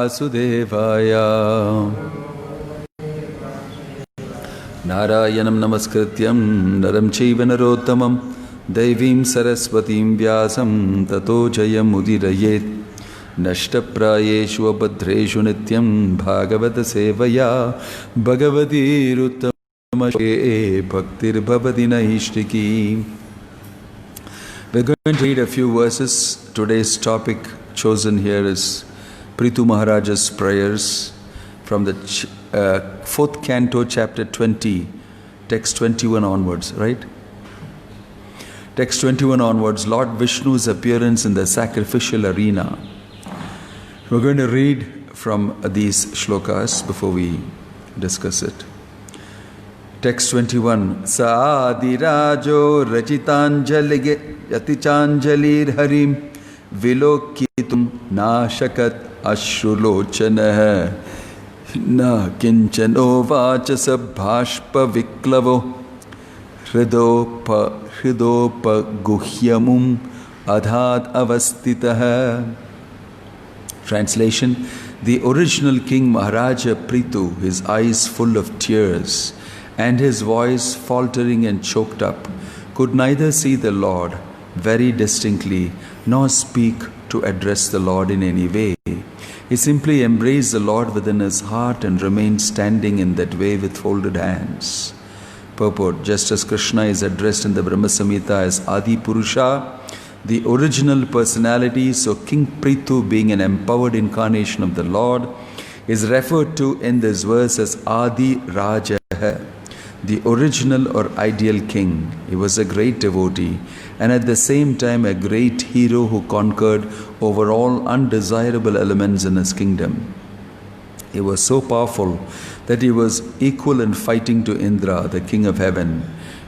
Vasudevaya. Narayanam namaskrityam naram chaiva narottamam Devim saraswatim vyasam tato jayam udirayet. Nashtaprayeshu abhadreshu nityam bhagavata sevaya bhagavati ruttama bhaktir bhavati naishtiki. We're going to read a few verses. Today's topic chosen here is Prithu Maharaja's prayers from the 4th canto, chapter 20, text 21 onwards, right? Text 21 onwards, Lord Vishnu's appearance in the sacrificial arena. We're going to read from these shlokas before we discuss it. Text 21. Saadirajo rajitanjalige yatichanjalir harim vilokitum nashakat ashrulochanah na kinchano vachasa bhashpa viklavo hridopa guhyamum adhat avastitah. Translation. The original King Maharaja Prithu, his eyes full of tears and his voice faltering and choked up, could neither see the Lord very distinctly nor speak to address the Lord in any way. He simply embraced the Lord within his heart and remained standing in that way with folded hands. Purport. Just as Krishna is addressed in the Brahma Samhita as Adi Purusha, the original personality, so King Prithu, being an empowered incarnation of the Lord, is referred to in this verse as Adi Raja, the original or ideal king. He was a great devotee and at the same time a great hero who conquered over all undesirable elements in his kingdom. He was so powerful that he was equal in fighting to Indra, the king of heaven.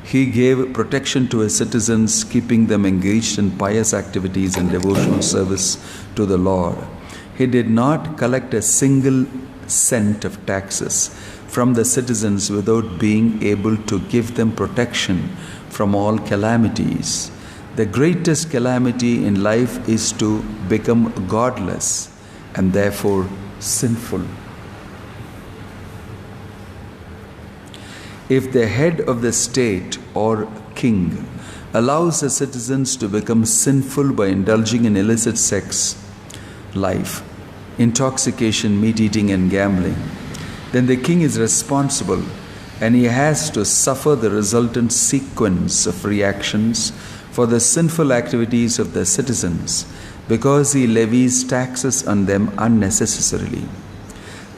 He gave protection to his citizens, keeping them engaged in pious activities and devotional service to the Lord. He did not collect a single cent of taxes from the citizens without being able to give them protection from all calamities. The greatest calamity in life is to become godless and therefore sinful. If the head of the state or king allows the citizens to become sinful by indulging in illicit sex, life, intoxication, meat eating and gambling, then the king is responsible and he has to suffer the resultant sequence of reactions for the sinful activities of the citizens because he levies taxes on them unnecessarily.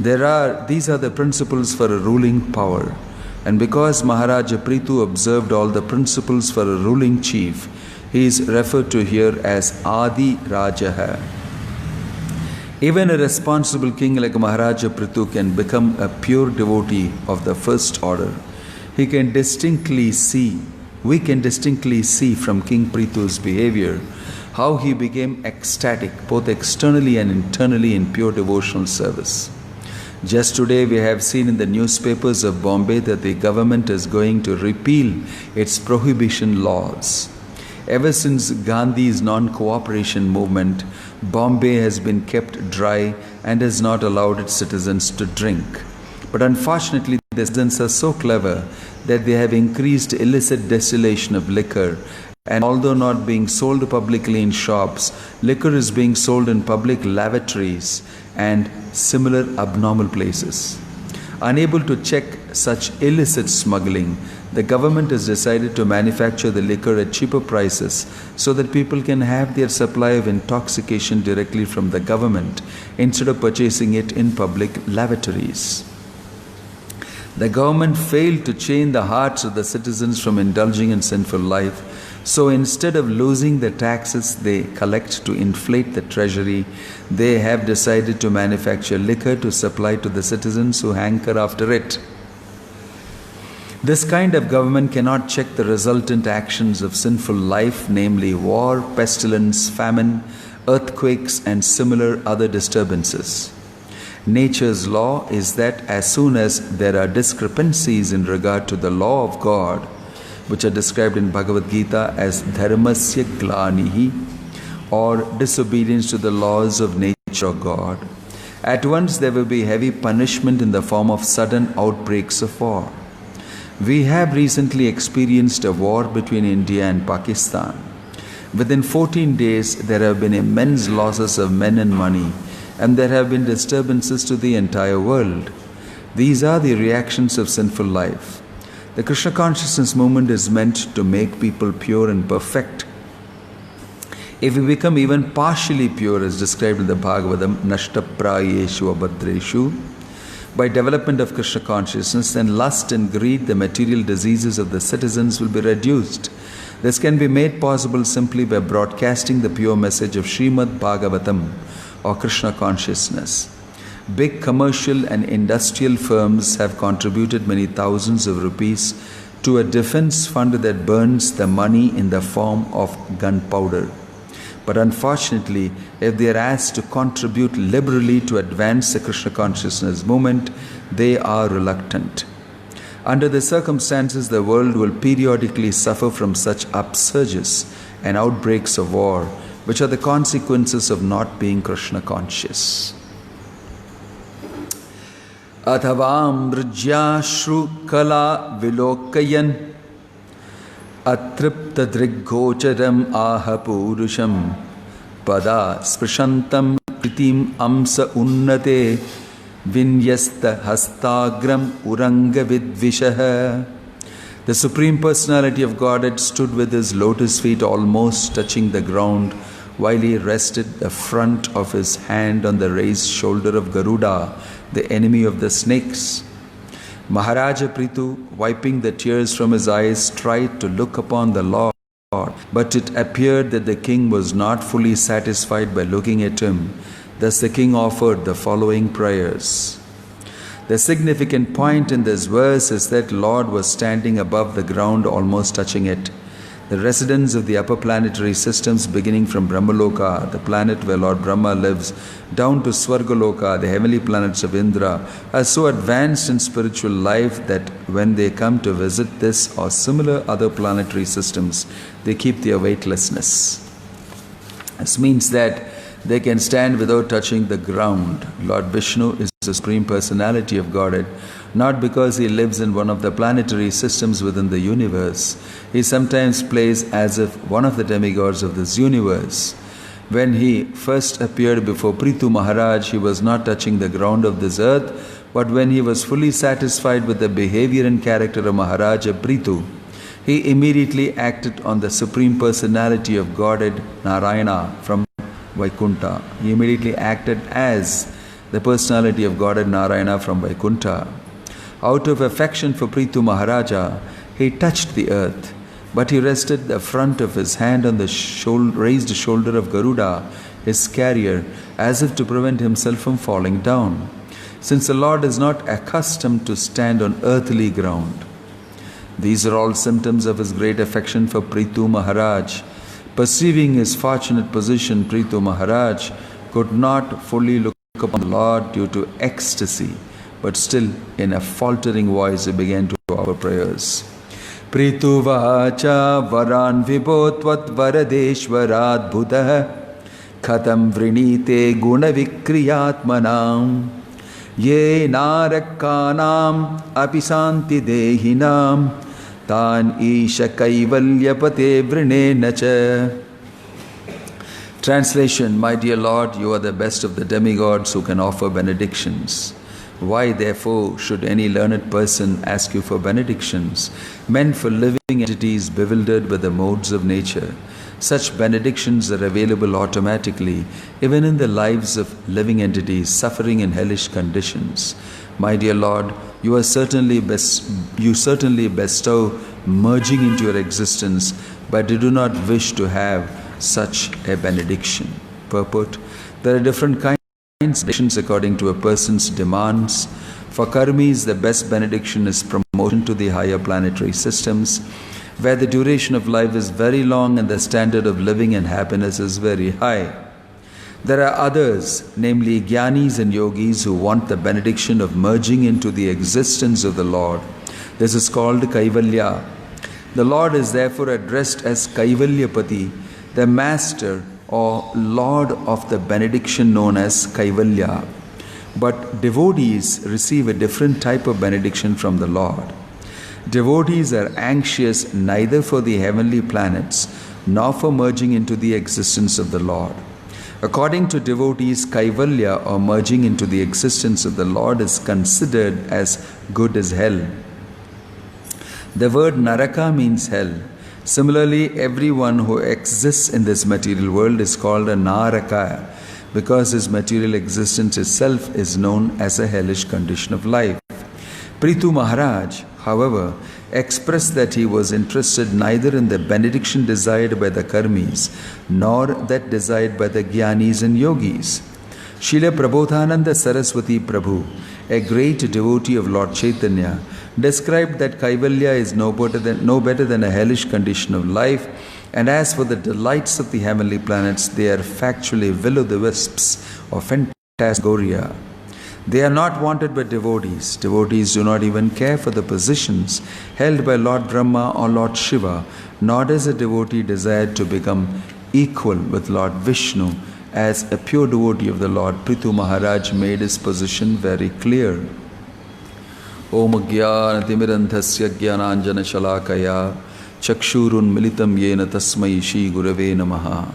These are the principles for a ruling power. And because Maharaja Prithu observed all the principles for a ruling chief, he is referred to here as Adi Raja. Even a responsible king like Maharaja Prithu can become a pure devotee of the first order. We can distinctly see from King Prithu's behavior how he became ecstatic both externally and internally in pure devotional service. Just today we have seen in the newspapers of Bombay that the government is going to repeal its prohibition laws. Ever since Gandhi's non-cooperation movement, Bombay has been kept dry and has not allowed its citizens to drink. But unfortunately, the citizens are so clever that they have increased illicit distillation of liquor, and although not being sold publicly in shops, liquor is being sold in public lavatories and similar abnormal places. Unable to check such illicit smuggling, the government has decided to manufacture the liquor at cheaper prices so that people can have their supply of intoxication directly from the government instead of purchasing it in public lavatories. The government failed to change the hearts of the citizens from indulging in sinful life. So instead of losing the taxes they collect to inflate the treasury, they have decided to manufacture liquor to supply to the citizens who hanker after it. This kind of government cannot check the resultant actions of sinful life, namely war, pestilence, famine, earthquakes, and similar other disturbances. Nature's law is that as soon as there are discrepancies in regard to the law of God, which are described in Bhagavad Gita as dharmasya glanihi, or disobedience to the laws of nature or God, At once there will be heavy punishment in the form of sudden outbreaks of war. We have recently experienced a war between India and Pakistan. Within 14 days, there have been immense losses of men and money, and there have been disturbances to the entire world. These are the reactions of sinful life. The Krishna consciousness movement is meant to make people pure and perfect. If we become even partially pure, as described in the Bhagavatam, Nashtaprayeshu Abhadreshu, by development of Krishna consciousness, then lust and greed, the material diseases of the citizens, will be reduced. This can be made possible simply by broadcasting the pure message of Srimad Bhagavatam, or Krishna consciousness. Big commercial and industrial firms have contributed many thousands of rupees to a defense fund that burns the money in the form of gunpowder. But unfortunately, if they are asked to contribute liberally to advance the Krishna consciousness movement, they are reluctant. Under the circumstances, the world will periodically suffer from such upsurges and outbreaks of war, which are the consequences of not being Krishna conscious. Athavam Vrijyashru Kala Vilokayan Atripta Driggocharam Aha Purusham Pada Sprishantam Pritim Amsa Unnate Vinyasta Hastagram Uranga Vidvishaha. The Supreme Personality of Godhead stood with his lotus feet almost touching the ground while he rested the front of his hand on the raised shoulder of Garuda, the enemy of the snakes. Maharaja Prithu, wiping the tears from his eyes, tried to look upon the Lord, but it appeared that the king was not fully satisfied by looking at him. Thus the king offered the following prayers. The significant point in this verse is that Lord was standing above the ground, almost touching it. The residents of the upper planetary systems, beginning from Brahmaloka, the planet where Lord Brahma lives, down to Swargaloka, the heavenly planets of Indra, are so advanced in spiritual life that when they come to visit this or similar other planetary systems, they keep their weightlessness. This means that they can stand without touching the ground. Lord Vishnu is the Supreme Personality of Godhead, not because he lives in one of the planetary systems within the universe. He sometimes plays as if one of the demigods of this universe. When he first appeared before Prithu Maharaj, he was not touching the ground of this earth, but when he was fully satisfied with the behavior and character of Maharaja Prithu, he immediately acted on the Supreme Personality of Godhead, Narayana, from Vaikuntha. He immediately acted as the personality of Godhead Narayana from Vaikuntha. Out of affection for Prithu Maharaja, he touched the earth, but he rested the front of his hand on the raised shoulder of Garuda, his carrier, as if to prevent himself from falling down, since the Lord is not accustomed to stand on earthly ground. These are all symptoms of his great affection for Prithu Maharaj. Perceiving his fortunate position, Prithu Maharaj could not fully look upon the Lord due to ecstasy, but still in a faltering voice he began to offer prayers. Prithu vacha varan vibhotvat varadeshvarat buddha khatam vrinite guna vikriyatmanam ye narakkanam apisanti dehinam tan isha kaivalyapate vrine. Translation: My dear Lord, you are the best of the demigods who can offer benedictions. Why, therefore, should any learned person ask you for benedictions, meant for living entities bewildered with the modes of nature? Such benedictions are available automatically, even in the lives of living entities suffering in hellish conditions. My dear Lord, you certainly bestow merging into your existence, but you do not wish to have such a benediction. Purport: there are different kinds of benedictions according to a person's demands. For karmis, the best benediction is promotion to the higher planetary systems, where the duration of life is very long and the standard of living and happiness is very high. There are others, namely Gyanis and Yogis, who want the benediction of merging into the existence of the Lord. This is called Kaivalya. The Lord is therefore addressed as Kaivalyapati, the master or lord of the benediction known as Kaivalya. But devotees receive a different type of benediction from the Lord. Devotees are anxious neither for the heavenly planets nor for merging into the existence of the Lord. According to devotees, Kaivalya, or merging into the existence of the Lord, is considered as good as hell. The word Naraka means hell. Similarly, everyone who exists in this material world is called a Naraka, because his material existence itself is known as a hellish condition of life. Prithu Maharaj, however, expressed that he was interested neither in the benediction desired by the karmis nor that desired by the jnanis and yogis. Srila Prabodhananda Saraswati Prabhu, a great devotee of Lord Chaitanya, described that Kaivalya is no better than a hellish condition of life, and as for the delights of the heavenly planets, they are factually will-o'-the-wisps or phantasmagoria. They are not wanted by devotees. Devotees do not even care for the positions held by Lord Brahma or Lord Shiva, nor does a devotee desire to become equal with Lord Vishnu. As a pure devotee of the Lord, Prithu Maharaj made his position very clear. Om Jnanatimirandhasya Jnananjana Shalakaya Chakshurun Militam Yena Tasmai Shri Gurave Namaha.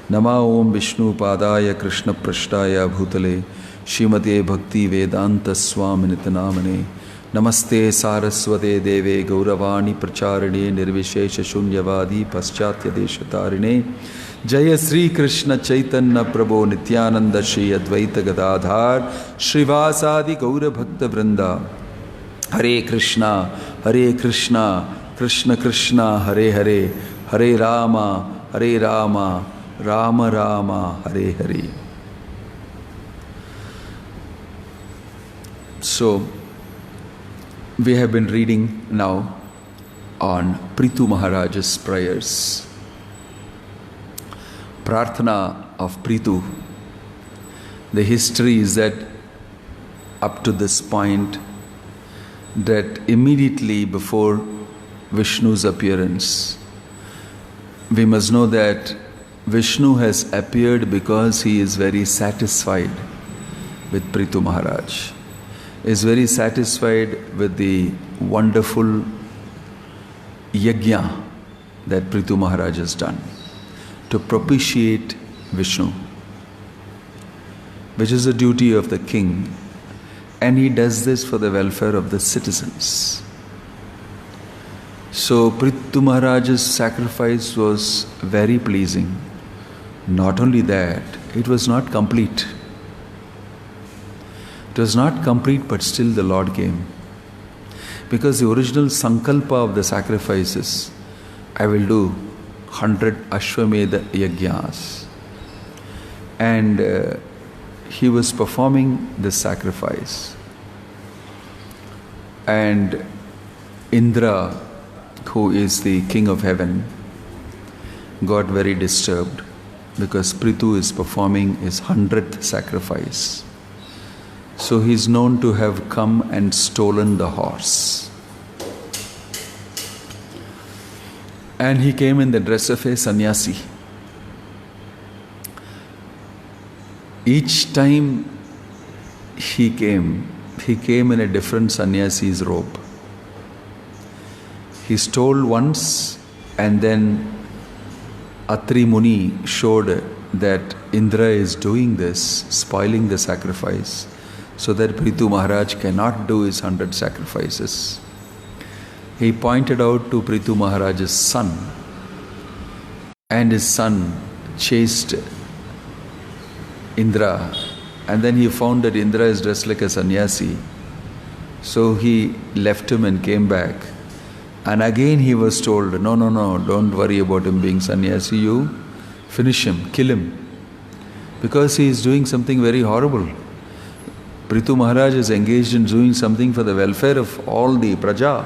Nama Om Vishnu Padaya Krishna Prashtaya Bhutale Shrimate Bhakti Vedanta Swaminithanamane. Namaste Saraswate Deve Gauravani Pracharane Nirvishesha Shunyavadi Paschatya Deshatarine. Jaya Sri Krishna Chaitanya Prabhu Nityananda Shri Advaita Gadadhar Shrivasadi Gaura Bhakta Vrinda. Hare Krishna, Krishna Krishna, Hare Hare, Hare Rama, Rama Rama, Hare Hare. So, we have been reading now on Prithu Maharaj's prayers. Prarthana of Prithu. The history is that up to this point, that immediately before Vishnu's appearance, we must know that Vishnu has appeared because he is very satisfied with Prithu Maharaj. He is very satisfied with the wonderful yajna that Prithu Maharaj has done to propitiate Vishnu, which is the duty of the king, and he does this for the welfare of the citizens. So Prithu Maharaj's sacrifice was very pleasing. Not only that, it was not complete. It was not complete, but still the Lord came. Because the original sankalpa of the sacrifices, I will do 100 Ashwamedha yajnas. And he was performing this sacrifice. And Indra, who is the king of heaven, got very disturbed because Prithu is performing his 100th sacrifice. So he is known to have come and stolen the horse. And he came in the dress of a sannyasi. Each time he came in a different sannyasi's robe. He stole once, and then Atri Muni showed that Indra is doing this, spoiling the sacrifice, so that Prithu Maharaj cannot do his 100 sacrifices. He pointed out to Prithu Maharaj's son, and his son chased Indra, and then he found that Indra is dressed like a sannyasi. So he left him and came back. And again he was told, no, don't worry about him being sannyasi, you finish him, kill him. Because he is doing something very horrible. Prithu Maharaj is engaged in doing something for the welfare of all the praja.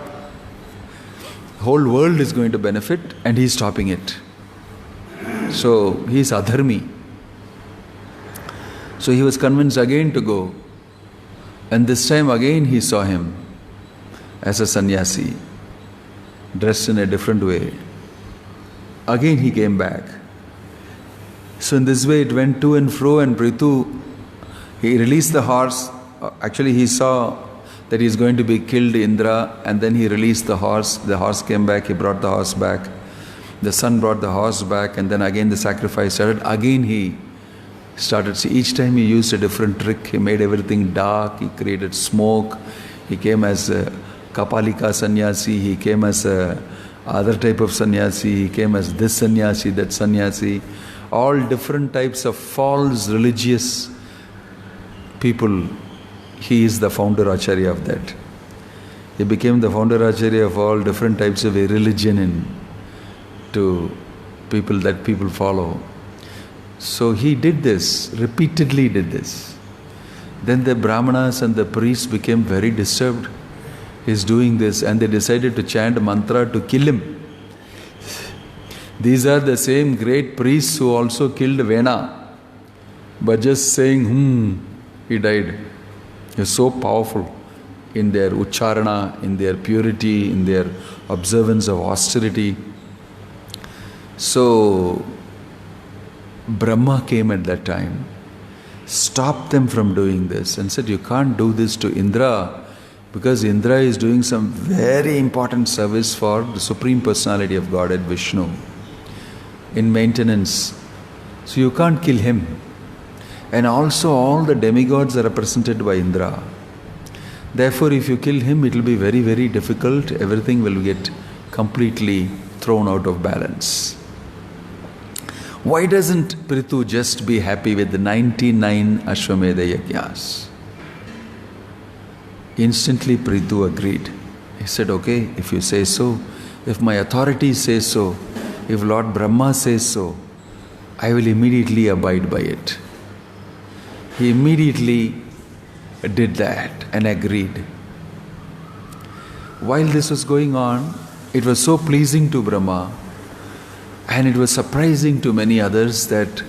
The whole world is going to benefit, and he is stopping it. So he is adharmi. So he was convinced again to go. And this time again he saw him as a sannyasi, dressed in a different way. Again he came back. So in this way it went to and fro, and Prithu, He released the horse. Actually, he saw that he is going to be killed, Indra, and then he released the horse. The horse came back, he brought the horse back. The son brought the horse back, and then again the sacrifice started. Again he started. See, each time he used a different trick. He made everything dark, he created smoke. He came as a Kapalika sannyasi, he came as a other type of sannyasi, he came as this sannyasi, that sannyasi. All different types of false religious people. He is the founder Acharya of that. He became the founder Acharya of all different types of a religion to people that people follow. So he did this, repeatedly did this. Then the Brahmanas and the priests became very disturbed. He's doing this, and they decided to chant mantra to kill him. These are the same great priests who also killed Vena. But just saying, he died. He was so powerful in their ucharana, in their purity, in their observance of austerity. So, Brahma came at that time, stopped them from doing this and said, you can't do this to Indra, because Indra is doing some very important service for the Supreme Personality of Godhead, Vishnu, in maintenance. So you can't kill him. And also all the demigods are represented by Indra. Therefore, if you kill him, it will be very, very difficult. Everything will get completely thrown out of balance. Why doesn't Prithu just be happy with the 99 Ashwamedha Yajnas? Instantly Prithu agreed. He said, okay, if you say so, if my authority says so, if Lord Brahma says so, I will immediately abide by it. He immediately did that and agreed. While this was going on, it was so pleasing to Brahma, and it was surprising to many others that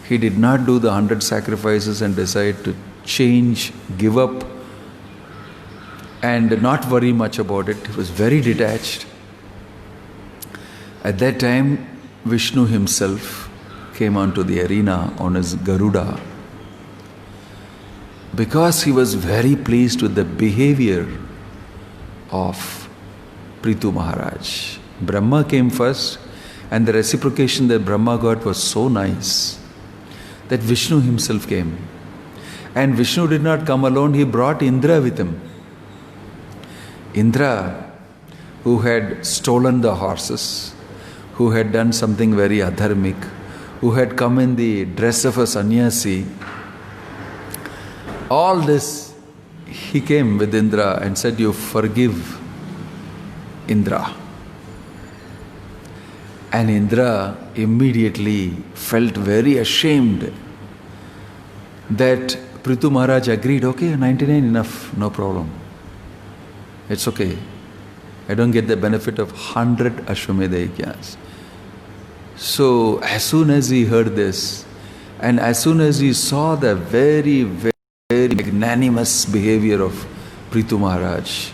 he did not do the 100 sacrifices and decide to change, give up, and not worry much about it. He was very detached. At that time, Vishnu himself came onto the arena on his Garuda, because he was very pleased with the behavior of Prithu Maharaj. Brahma came first, and the reciprocation that Brahma got was so nice that Vishnu himself came. And Vishnu did not come alone, he brought Indra with him. Indra, who had stolen the horses, who had done something very adharmic, who had come in the dress of a sannyasi, all this, he came with Indra and said, you forgive Indra. And Indra immediately felt very ashamed that Prithu Maharaj agreed, okay, 99 enough, no problem. It's okay. I don't get the benefit of 100 Ashwamedha Yajnas. So as soon as he heard this, and as soon as he saw the very, very magnanimous behavior of Prithu Maharaj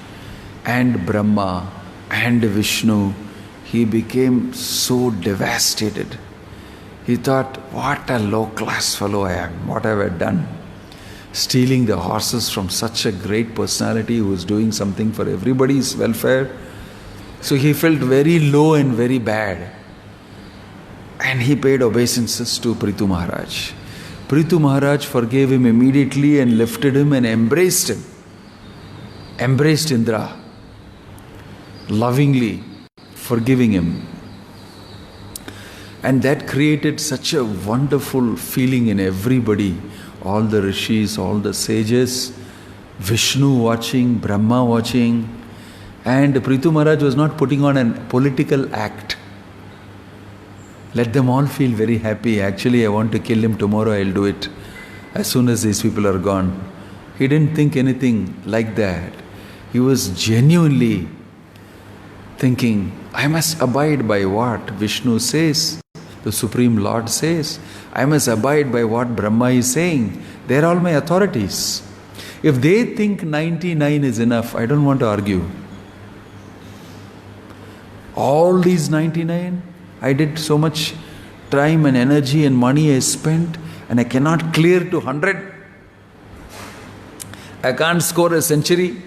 and Brahma and Vishnu, he became so devastated. He thought, what a low-class fellow I am, what have I done? Stealing the horses from such a great personality who is doing something for everybody's welfare. So he felt very low and very bad. And he paid obeisances to Prithu Maharaj. Prithu Maharaj forgave him immediately and lifted him and embraced him. Embraced Indra, lovingly forgiving him. And that created such a wonderful feeling in everybody. All the rishis, all the sages, Vishnu watching, Brahma watching. And Prithu Maharaj was not putting on a political act. Let them all feel very happy. Actually, I want to kill him tomorrow, I'll do it as soon as these people are gone. He didn't think anything like that. He was genuinely thinking, I must abide by what Vishnu says, the Supreme Lord says. I must abide by what Brahma is saying. They're all my authorities. If they think 99 is enough, I don't want to argue. All these 99, I did so much time and energy and money I spent, and I cannot clear to 100. I can't score a century.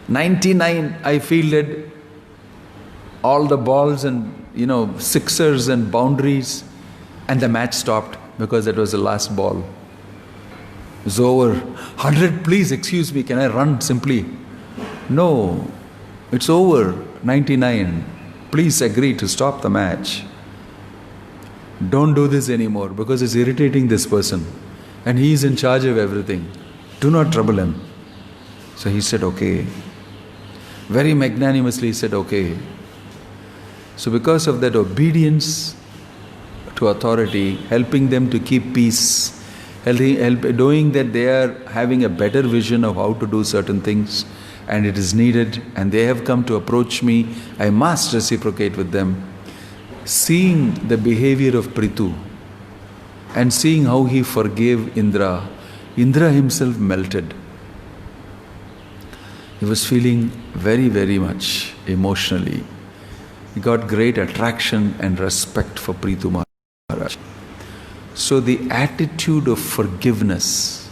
99, I fielded all the balls and, sixers and boundaries, and the match stopped because that was the last ball. It was over. 100, please, excuse me, can I run simply? No, it's over. 99. Please agree to stop the match. Don't do this anymore because it's irritating this person and he is in charge of everything. Do not trouble him. So he said, okay. Very magnanimously he said, okay. So because of that obedience to authority, helping them to keep peace, doing that they are having a better vision of how to do certain things, and it is needed, and they have come to approach me, I must reciprocate with them. Seeing the behavior of Prithu and seeing how he forgave Indra, Indra himself melted. He was feeling very, very much emotionally. He got great attraction and respect for Prithu Maharaj. So the attitude of forgiveness,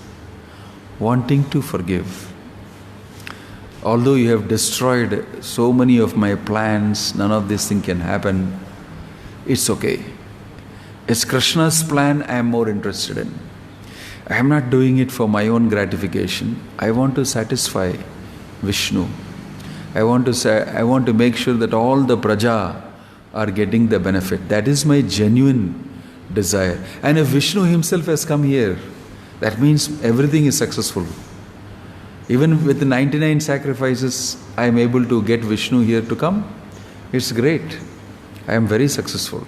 wanting to forgive. Although you have destroyed so many of my plans, none of this thing can happen. It's okay. It's Krishna's plan I am more interested in. I am not doing it for my own gratification. I want to satisfy Vishnu. I want to make sure that all the praja are getting the benefit. That is my genuine desire. And if Vishnu himself has come here, that means everything is successful. Even with the 99 sacrifices, I am able to get Vishnu here to come. It's great. I am very successful.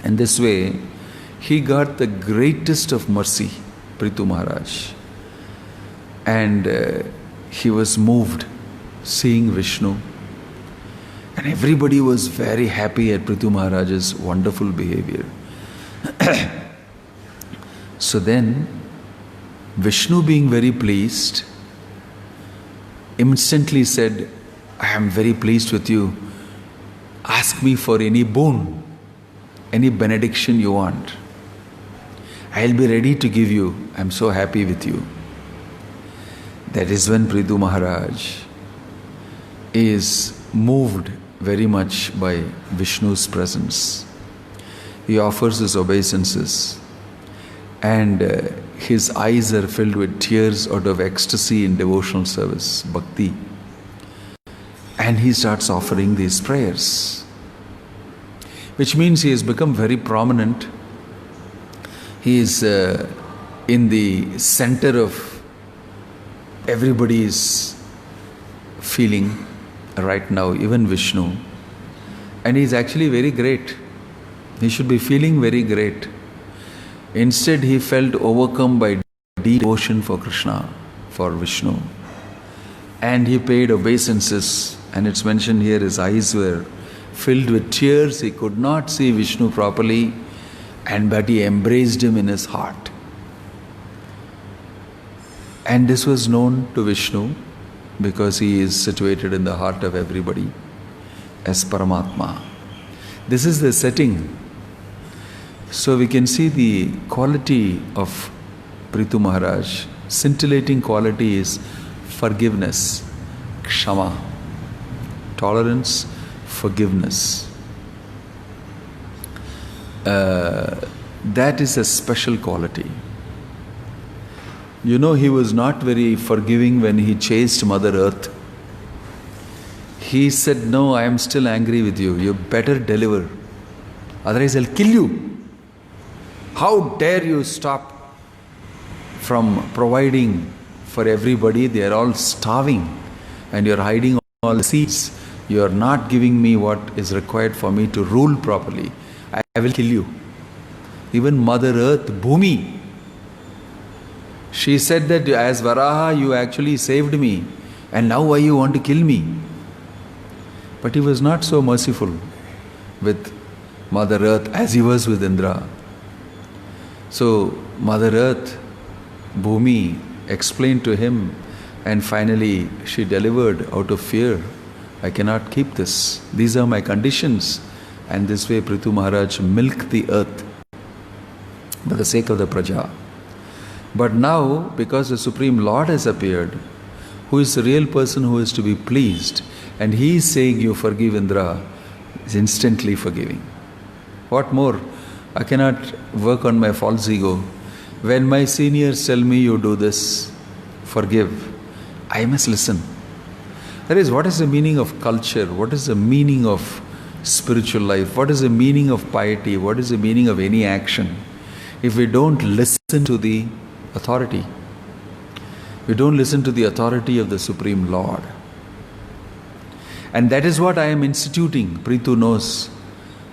And this way, he got the greatest of mercy, Prithu Maharaj. And he was moved seeing Vishnu. And everybody was very happy at Prithu Maharaj's wonderful behavior. So then, Vishnu being very pleased, instantly said, I am very pleased with you. Ask me for any boon, any benediction you want. I'll be ready to give you. I'm so happy with you. That is when Prithu Maharaj is moved very much by Vishnu's presence. He offers his obeisances and his eyes are filled with tears out of ecstasy in devotional service, bhakti. And he starts offering these prayers, which means he has become very prominent. He is in the center of everybody's feeling right now, even Vishnu. And he is actually very great. He should be feeling very great. Instead, he felt overcome by deep devotion for Krishna, for Vishnu. And he paid obeisances. And it's mentioned here, his eyes were filled with tears. He could not see Vishnu properly, but he embraced him in his heart. And this was known to Vishnu because he is situated in the heart of everybody as Paramatma. This is the setting. So we can see the quality of Prithu Maharaj. Scintillating quality is forgiveness, kshama, tolerance, forgiveness. That is a special quality. You know, he was not very forgiving when he chased Mother Earth. He said, no, I am still angry with you. You better deliver. Otherwise I'll kill you. How dare you stop from providing for everybody? They are all starving and you're hiding all the seeds. You are not giving me what is required for me to rule properly. I will kill you. Even Mother Earth, Bhumi, she said that as Varaha you actually saved me and now why you want to kill me? But he was not so merciful with Mother Earth as he was with Indra. So Mother Earth, Bhumi, explained to him and finally she delivered out of fear. I cannot keep this. These are my conditions. And this way Prithu Maharaj milked the earth for the sake of the praja. But now, because the Supreme Lord has appeared, who is the real person who is to be pleased, and he is saying, you forgive Indra, is instantly forgiving. What more? I cannot work on my false ego. When my seniors tell me you do this, forgive, I must listen. That is, what is the meaning of culture? What is the meaning of spiritual life? What is the meaning of piety? What is the meaning of any action? If we don't listen to the authority, we don't listen to the authority of the Supreme Lord. And that is what I am instituting. Prithu knows.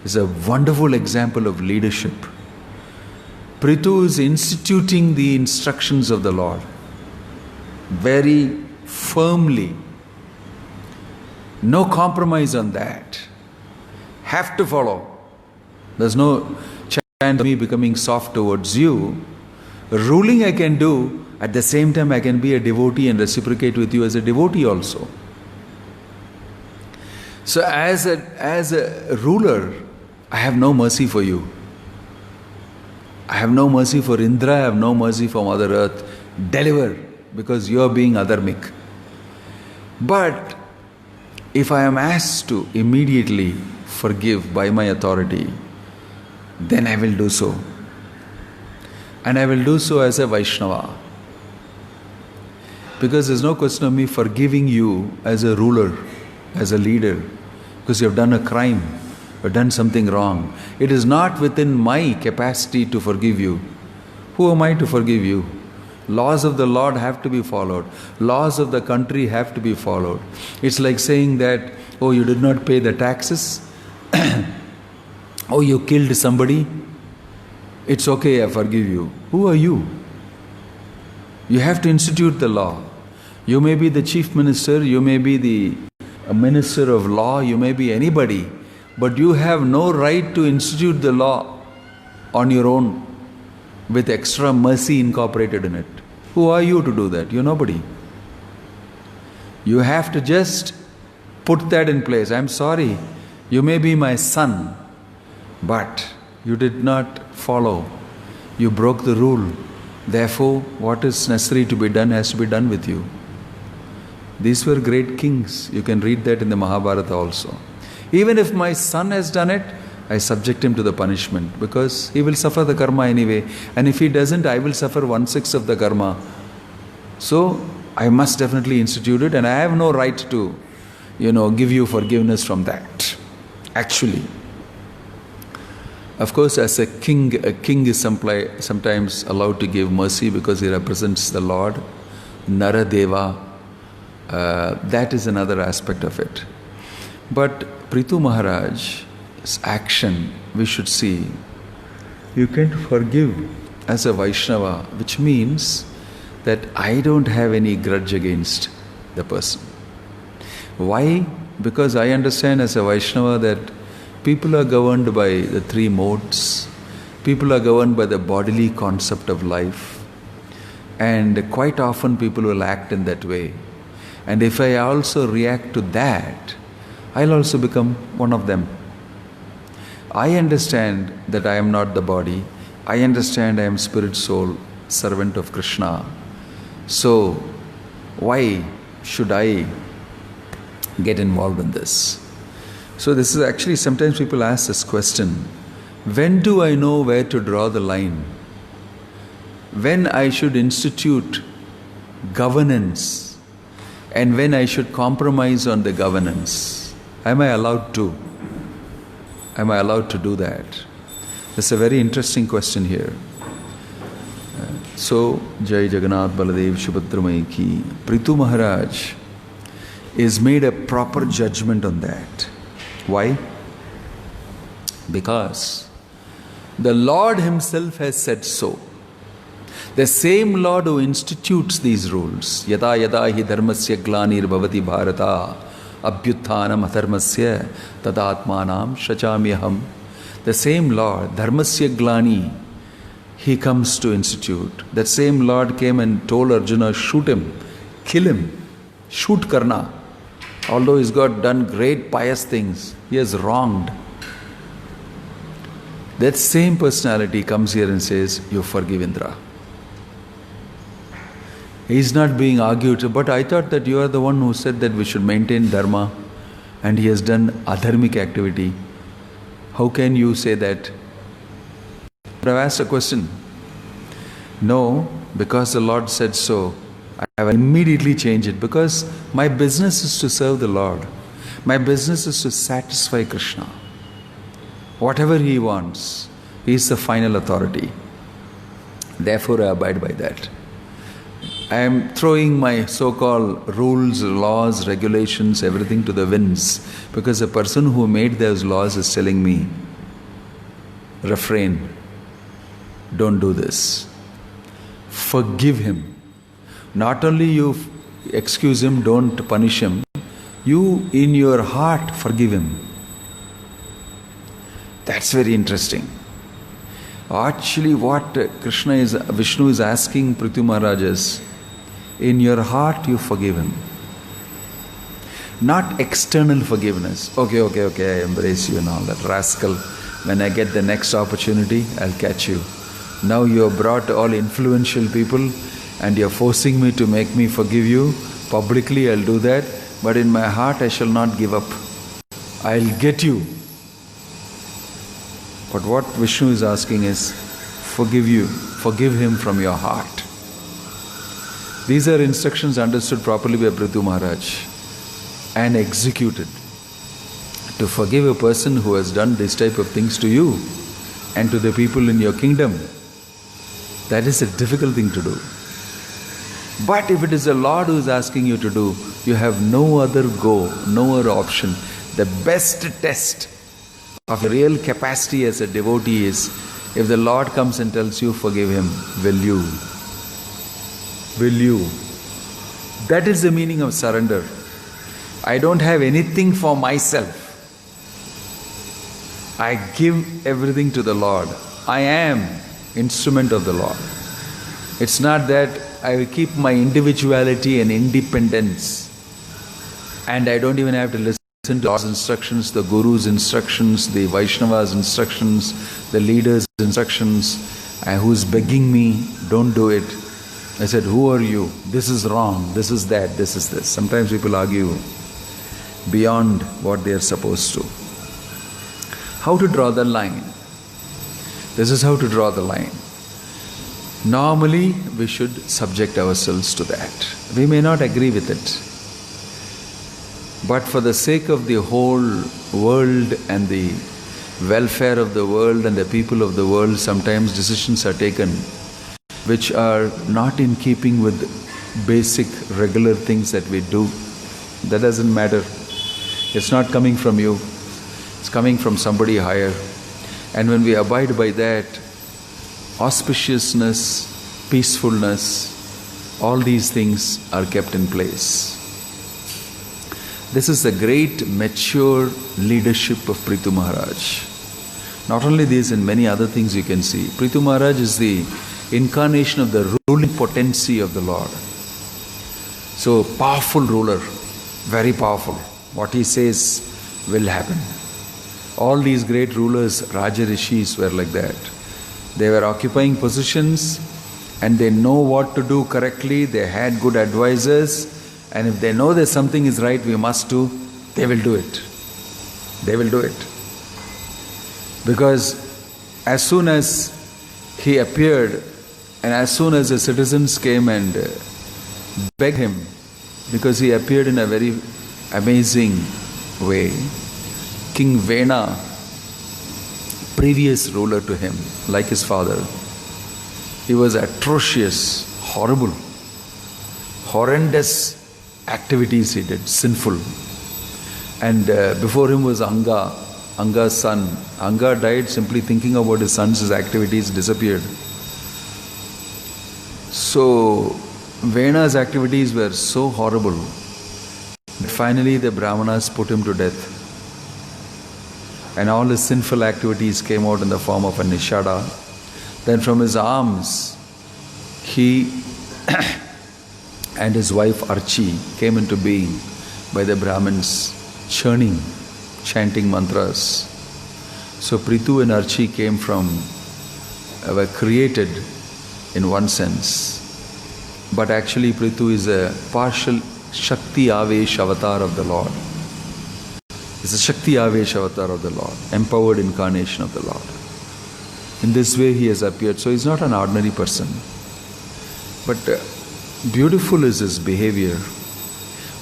Is a wonderful example of leadership. Prithu is instituting the instructions of the Lord very firmly. No compromise on that. Have to follow. There's no chance of me becoming soft towards you. Ruling I can do, at the same time I can be a devotee and reciprocate with you as a devotee also. So as a ruler, I have no mercy for you. I have no mercy for Indra, I have no mercy for Mother Earth. Deliver, because you are being adharmic. But if I am asked to immediately forgive by my authority, then I will do so. And I will do so as a Vaishnava. Because there is no question of me forgiving you as a ruler, as a leader, because you have done a crime. Or done something wrong. It is not within my capacity to forgive you. Who am I to forgive you? Laws of the Lord have to be followed. Laws of the country have to be followed. It's like saying that, oh, you did not pay the taxes. Oh, you killed somebody. It's okay, I forgive you. Who are you? You have to institute the law. You may be the chief minister, you may be the minister of law, you may be anybody. But you have no right to institute the law on your own with extra mercy incorporated in it. Who are you to do that? You're nobody. You have to just put that in place. I'm sorry, you may be my son, but you did not follow. You broke the rule. Therefore, what is necessary to be done has to be done with you. These were great kings. You can read that in the Mahabharata also. Even if my son has done it, I subject him to the punishment because he will suffer the karma anyway. And if he doesn't, I will suffer 1/6 of the karma. So I must definitely institute it, and I have no right to, give you forgiveness from that. Actually. Of course, as a king is sometimes allowed to give mercy because he represents the Lord. Naradeva, that is another aspect of it. But Prithu Maharaj's action, we should see, you can forgive as a Vaishnava, which means that I don't have any grudge against the person. Why? Because I understand as a Vaishnava that people are governed by the three modes, people are governed by the bodily concept of life, and quite often people will act in that way. And if I also react to that, I'll also become one of them. I understand that I am not the body. I understand I am spirit, soul, servant of Krishna. So, why should I get involved in this? So this is actually, sometimes people ask this question, when do I know where to draw the line? When I should institute governance and when I should compromise on the governance? Am I allowed to? Am I allowed to do that? That's a very interesting question here. So, Jai Jagannath Baladev Subhadramai ki, Prithu Maharaj is made a proper judgment on that. Why? Because the Lord Himself has said so. The same Lord who institutes these rules, Yada yada hi dharmasya glanir bhavati bharata abhyuthanam adharmasya tadatmanam shachamyaham. The same Lord, dharmasya glani, He comes to institute. That same Lord came and told Arjuna, shoot him, kill him, shoot Karna. Although he's done great pious things, he has wronged. That same personality comes here and says, you forgive Indra. He's not being argued. But I thought that you are the one who said that we should maintain dharma, and he has done adharmic activity. How can you say that? But I've asked a question. No, because the Lord said so, I have immediately changed it, because my business is to serve the Lord. My business is to satisfy Krishna. Whatever he wants, he is the final authority. Therefore, I abide by that. I am throwing my so-called rules, laws, regulations, everything to the winds, because the person who made those laws is telling me, refrain, don't do this. Forgive him. Not only you excuse him, don't punish him, you in your heart forgive him. That's very interesting. Actually, what Vishnu is asking Prithu Maharaj is, in your heart you forgive him. Not external forgiveness. Okay, I embrace you and all that. Rascal, when I get the next opportunity, I'll catch you. Now you have brought all influential people and you're forcing me to make me forgive you. Publicly I'll do that, but in my heart I shall not give up. I'll get you. But what Vishnu is asking is, forgive him from your heart. These are instructions understood properly by Prithu Maharaj and executed. To forgive a person who has done this type of things to you and to the people in your kingdom, that is a difficult thing to do. But if it is the Lord who is asking you to do, you have no other go, no other option. The best test of real capacity as a devotee is, if the Lord comes and tells you, forgive him, will you? Will you? That is the meaning of surrender. I don't have anything for myself. I give everything to the Lord. I am instrument of the Lord. It's not that I will keep my individuality and independence and I don't even have to listen to Lord's instructions, the Guru's instructions, the Vaishnava's instructions, the leader's instructions, who's begging me, don't do it. I said, who are you? This is wrong, this is that, this is this. Sometimes people argue beyond what they are supposed to. How to draw the line? This is how to draw the line. Normally, we should subject ourselves to that. We may not agree with it. But for the sake of the whole world and the welfare of the world and the people of the world, sometimes decisions are taken which are not in keeping with basic regular things that we do. That doesn't matter. It's not coming from you. It's coming from somebody higher. And when we abide by that, auspiciousness, peacefulness, all these things are kept in place. This is the great mature leadership of Prithu Maharaj. Not only this, and many other things you can see. Prithu Maharaj is the incarnation of the ruling potency of the Lord. So, powerful ruler, very powerful. What he says will happen. All these great rulers, Raja Rishis, were like that. They were occupying positions and they know what to do correctly. They had good advisors, and if they know that something is right, we must do, they will do it. They will do it. Because as soon as he appeared and as soon as the citizens came and begged him, because he appeared in a very amazing way, King Vena, previous ruler to him, like his father, he was atrocious, horrible, horrendous activities he did, sinful. And before him was Anga, Anga's son. Anga died simply thinking about his son's activities, disappeared. So Vena's activities were so horrible that finally the Brahmanas put him to death. And all his sinful activities came out in the form of a nishada. Then from his arms, he and his wife Archi came into being by the Brahmins, churning, chanting mantras. So Prithu and Archi were created in one sense. But actually Prithu is a partial Shakti Avesh avatar of the Lord. It's a Shakti Avesh avatar of the Lord, empowered incarnation of the Lord. In this way he has appeared. So he's not an ordinary person. But beautiful is his behavior.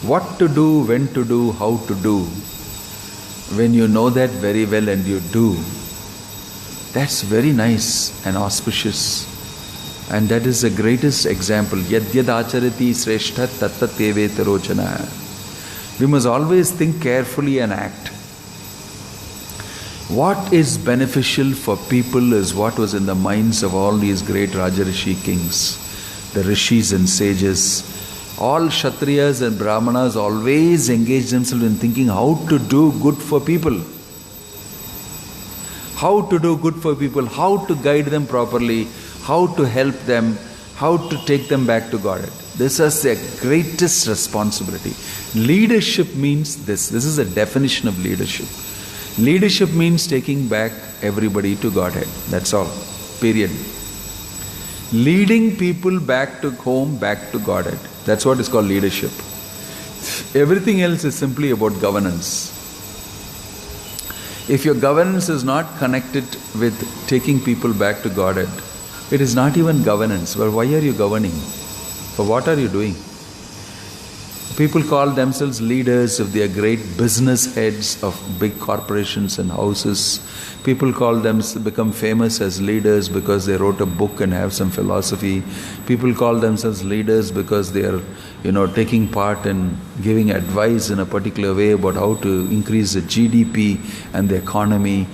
What to do, when to do, how to do. When you know that very well and you do, that's very nice and auspicious. And that is the greatest example. Yad yad acharati sreshta tattat eveta rochana. We must always think carefully and act. What is beneficial for people is what was in the minds of all these great Rajarishi kings, the rishis and sages. All Kshatriyas and Brahmanas always engage themselves in thinking how to do good for people. How to do good for people, how to guide them properly, how to help them, how to take them back to Godhead. This is their greatest responsibility. Leadership means this. This is a definition of leadership. Leadership means taking back everybody to Godhead. That's all. Period. Leading people back to home, back to Godhead. That's what is called leadership. Everything else is simply about governance. If your governance is not connected with taking people back to Godhead, it is not even governance. Well, why are you governing? For what are you doing? People call themselves leaders if they are great business heads of big corporations and houses. People become famous as leaders because they wrote a book and have some philosophy. People call themselves leaders because they are, taking part in giving advice in a particular way about how to increase the GDP and the economy.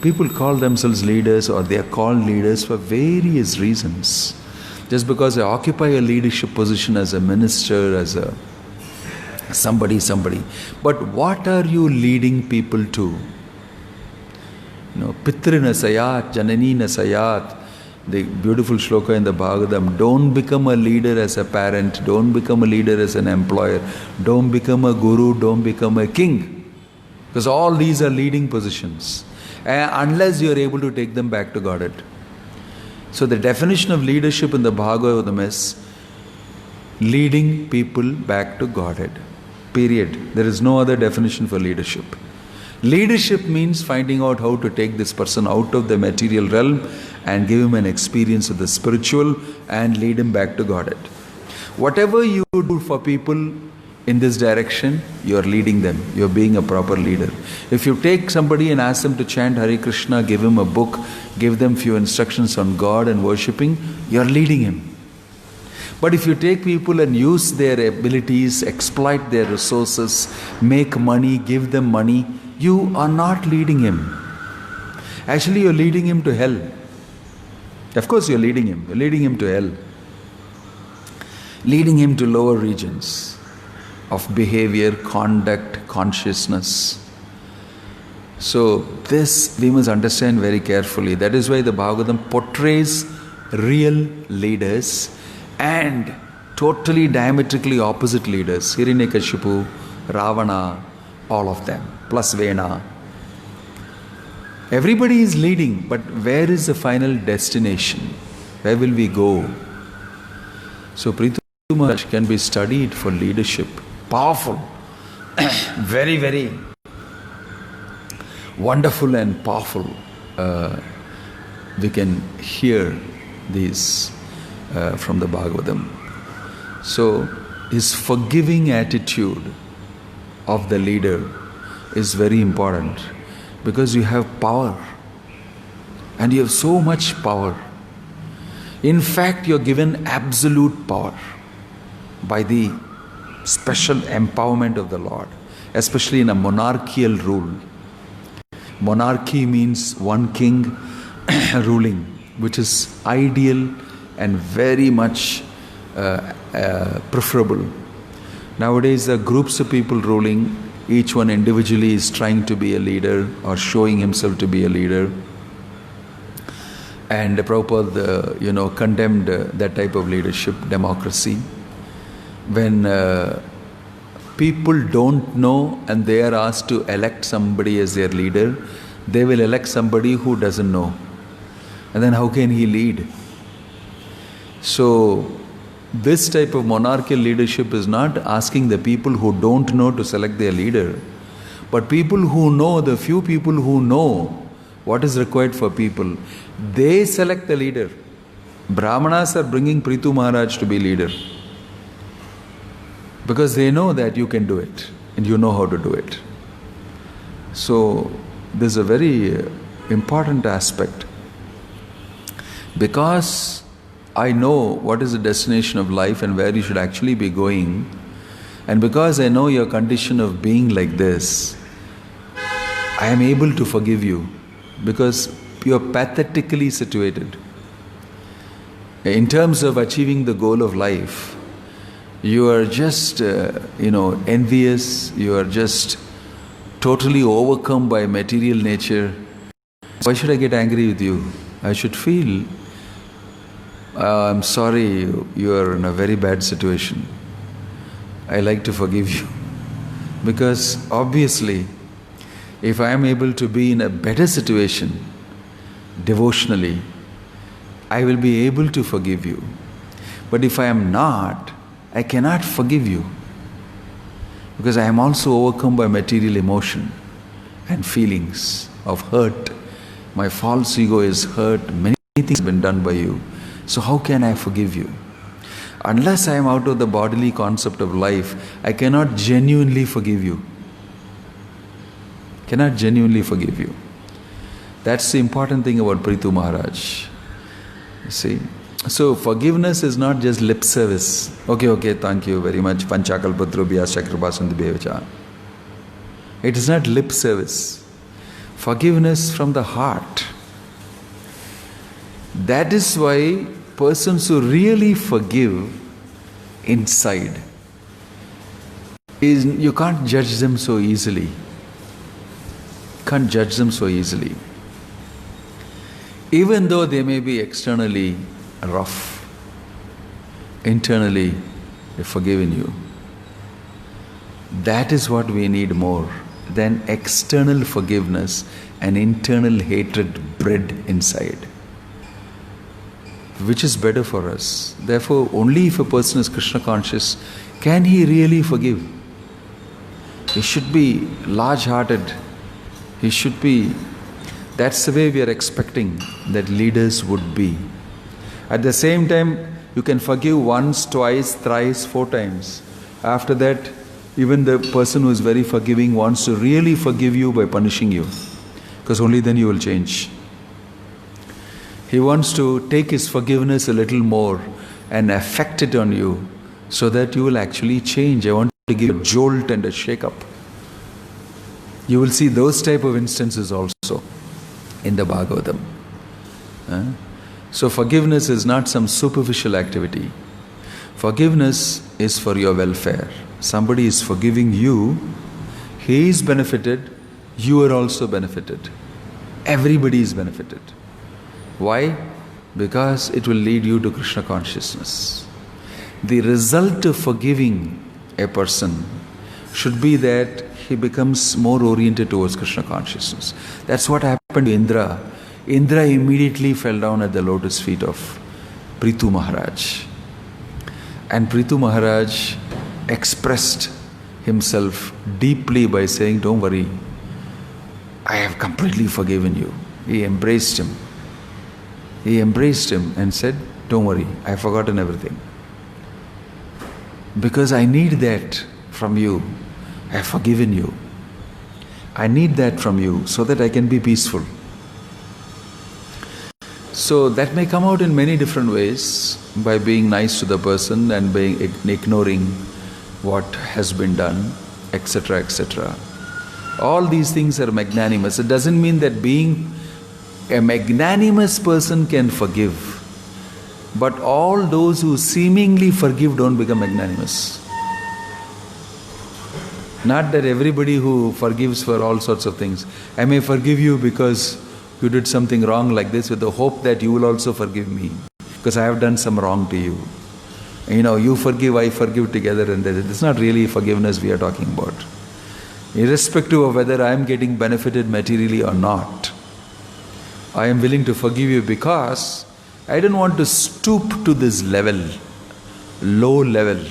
People call themselves leaders, or they are called leaders for various reasons. Just because they occupy a leadership position as a minister, as a somebody. But what are you leading people to? Pitrina sayat, jananina sayat. The beautiful shloka in the Bhagavatam. Don't become a leader as a parent. Don't become a leader as an employer. Don't become a guru. Don't become a king. Because all these are leading positions. Unless you are able to take them back to Godhead. So the definition of leadership in the Bhagavatam is leading people back to Godhead. Period. There is no other definition for leadership. Leadership means finding out how to take this person out of the material realm and give him an experience of the spiritual and lead him back to Godhead. Whatever you do for people in this direction, you are leading them. You are being a proper leader. If you take somebody and ask them to chant Hare Krishna, give him a book, give them few instructions on God and worshipping, you are leading him. But if you take people and use their abilities, exploit their resources, make money, give them money, you are not leading him. Actually, you are leading him to hell. Of course, you are leading him. You are leading him to hell. Leading him to lower regions of behavior, conduct, consciousness. So this we must understand very carefully. That is why the Bhagavatam portrays real leaders and totally diametrically opposite leaders. Hiranyakashipu, Ravana, all of them, plus Vena. Everybody is leading, but where is the final destination? Where will we go? So Prithu Maharaj can be studied for leadership. Powerful, very, very wonderful and powerful. We can hear these from the Bhagavatam. So his forgiving attitude of the leader is very important, because you have power and you have so much power. In fact, you are given absolute power by the special empowerment of the Lord, especially in a monarchical rule. Monarchy means one king ruling, which is ideal and very much preferable. Nowadays, there are groups of people ruling. Each one individually is trying to be a leader or showing himself to be a leader. And Prabhupada, condemned that type of leadership, democracy. When people don't know and they are asked to elect somebody as their leader, they will elect somebody who doesn't know. And then how can he lead? So This type of monarchical leadership is not asking the people who don't know to select their leader, but people who know, the few people who know what is required for people, they select the leader. Brahmanas are bringing Prithu Maharaj to be leader because they know that you can do it and you know how to do it. So this is a very important aspect. Because I know what is the destination of life and where you should actually be going, and because I know your condition of being like this, I am able to forgive you because you are pathetically situated. In terms of achieving the goal of life, you are just, envious, you are just totally overcome by material nature. Why should I get angry with you? I should feel, I'm sorry, you are in a very bad situation. I like to forgive you. Because obviously, if I am able to be in a better situation, devotionally, I will be able to forgive you. But if I am not, I cannot forgive you. Because I am also overcome by material emotion and feelings of hurt. My false ego is hurt. Many things have been done by you. So how can I forgive you? Unless I am out of the bodily concept of life, I cannot genuinely forgive you. Cannot genuinely forgive you. That's the important thing about Prithu Maharaj. You see? So forgiveness is not just lip service. Okay, thank you very much. Panchakalpatrubhya Chakrapasandibhevacha. It is not lip service. Forgiveness from the heart. That is why persons who really forgive inside, you can't judge them so easily. Can't judge them so easily. Even though they may be externally rough, internally they've forgiven you. That is what we need more than external forgiveness and internal hatred bred inside. Which is better for us. Therefore, only if a person is Krishna conscious can he really forgive. He should be large-hearted. He should be. That's the way we are expecting that leaders would be. At the same time, you can forgive once, twice, thrice, 4 times. After that, even the person who is very forgiving wants to really forgive you by punishing you. Because only then you will change. He wants to take his forgiveness a little more and affect it on you so that you will actually change. I want to give a jolt and a shake-up. You will see those type of instances also in the Bhagavatam. So forgiveness is not some superficial activity. Forgiveness is for your welfare. Somebody is forgiving you, he is benefited, you are also benefited. Everybody is benefited. Why? Because it will lead you to Krishna consciousness. The result of forgiving a person should be that he becomes more oriented towards Krishna consciousness. That's what happened to Indra. Indra immediately fell down at the lotus feet of Prithu Maharaj. And Prithu Maharaj expressed himself deeply by saying, don't worry, I have completely forgiven you. He embraced him. He embraced him and said, don't worry, I have forgotten everything. Because I need that from you. I have forgiven you. I need that from you so that I can be peaceful. So that may come out in many different ways, by being nice to the person and by ignoring what has been done, etc., etc. All these things are magnanimous. It doesn't mean that being a magnanimous person can forgive. But all those who seemingly forgive don't become magnanimous. Not that everybody who forgives for all sorts of things. I may forgive you because you did something wrong like this with the hope that you will also forgive me. Because I have done some wrong to you. You forgive, I forgive together, and it's not really forgiveness we are talking about. Irrespective of whether I am getting benefited materially or not, I am willing to forgive you because I don't want to stoop to this level low level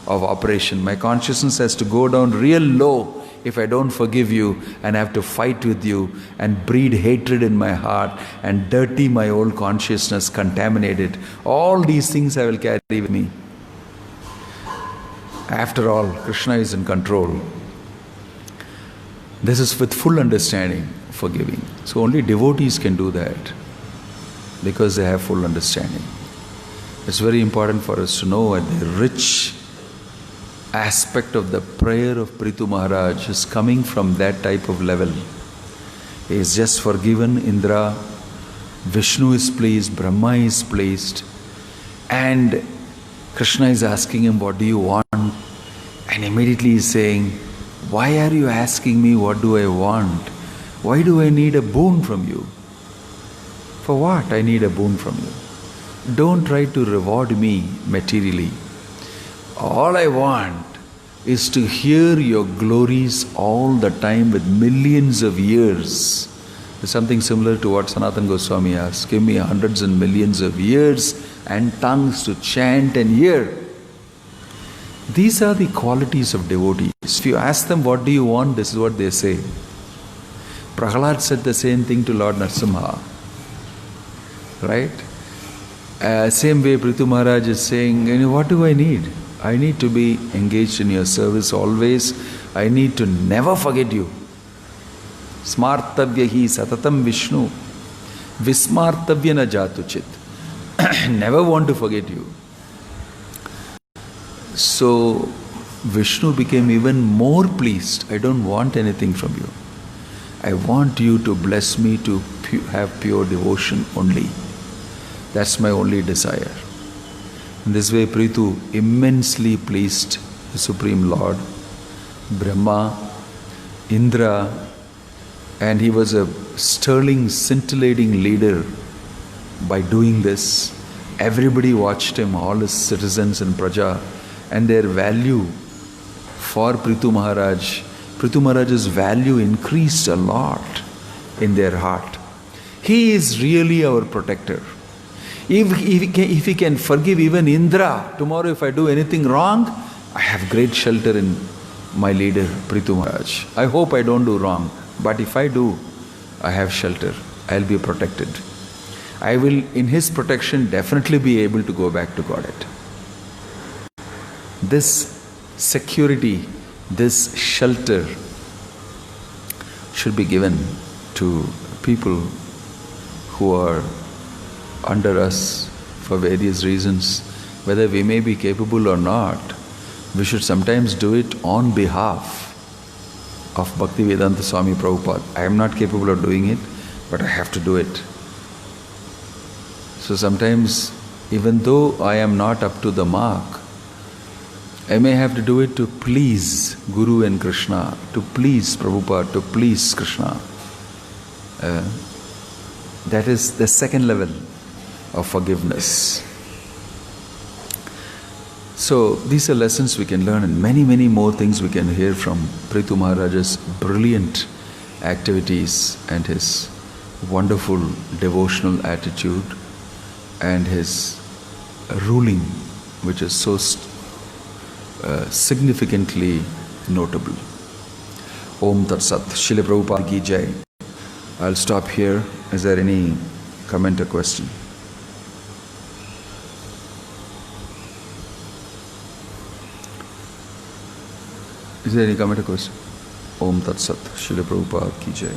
of operation. My consciousness has to go down real low if I don't forgive you, and I have to fight with you and breed hatred in my heart and dirty my old consciousness, contaminate it. All these things I will carry with me. After all, Krishna is in control. This is with full understanding, forgiving. So only devotees can do that because they have full understanding. It's very important for us to know that the rich aspect of the prayer of Prithu Maharaj is coming from that type of level. He is just forgiven Indra, Vishnu is pleased, Brahma is pleased, and Krishna is asking him, what do you want? And immediately he is saying, why are you asking me what do I want? Why do I need a boon from you? For what I need a boon from you? Don't try to reward me materially. All I want is to hear your glories all the time with millions of ears. It's something similar to what Sanatana Goswami asked. Give me hundreds and millions of ears and tongues to chant and hear. These are the qualities of devotees. If you ask them, what do you want? This is what they say. Prahlad said the same thing to Lord Narasimha. Right? Same way Prithu Maharaj is saying, what do I need? I need to be engaged in your service always. I need to never forget you. Smartavya hi satatam Vishnu. Vismartavya na jatuchit. Never want to forget you. So Vishnu became even more pleased. I don't want anything from you. I want you to bless me to have pure devotion only. That's my only desire. In this way, Prithu immensely pleased the Supreme Lord, Brahma, Indra, and he was a sterling, scintillating leader by doing this. Everybody watched him, all his citizens in Praja, and their value for Prithu Maharaj's value increased a lot in their heart. He is really our protector. If he can forgive even Indra, tomorrow if I do anything wrong, I have great shelter in my leader, Prithu Maharaj. I hope I don't do wrong, but if I do, I have shelter. I'll be protected. I will, in his protection, definitely be able to go back to Godhead. This security, this shelter should be given to people who are under us for various reasons, whether we may be capable or not. We should sometimes do it on behalf of Bhaktivedanta Swami Prabhupada. I am not capable of doing it, but I have to do it. So sometimes, even though I am not up to the mark, I may have to do it to please Guru and Krishna, to please Prabhupada, to please Krishna. That is the second level of forgiveness. So these are lessons we can learn, and many, many more things we can hear from Prithu Maharaj's brilliant activities and his wonderful devotional attitude and his ruling, which is so significantly notable. Om Tat Sat. Srila Prabhupada Ki Jai. I'll stop here. Is there any comment or question? Is there any comment or question? Om Tat Sat. Srila Prabhupada Ki Jai.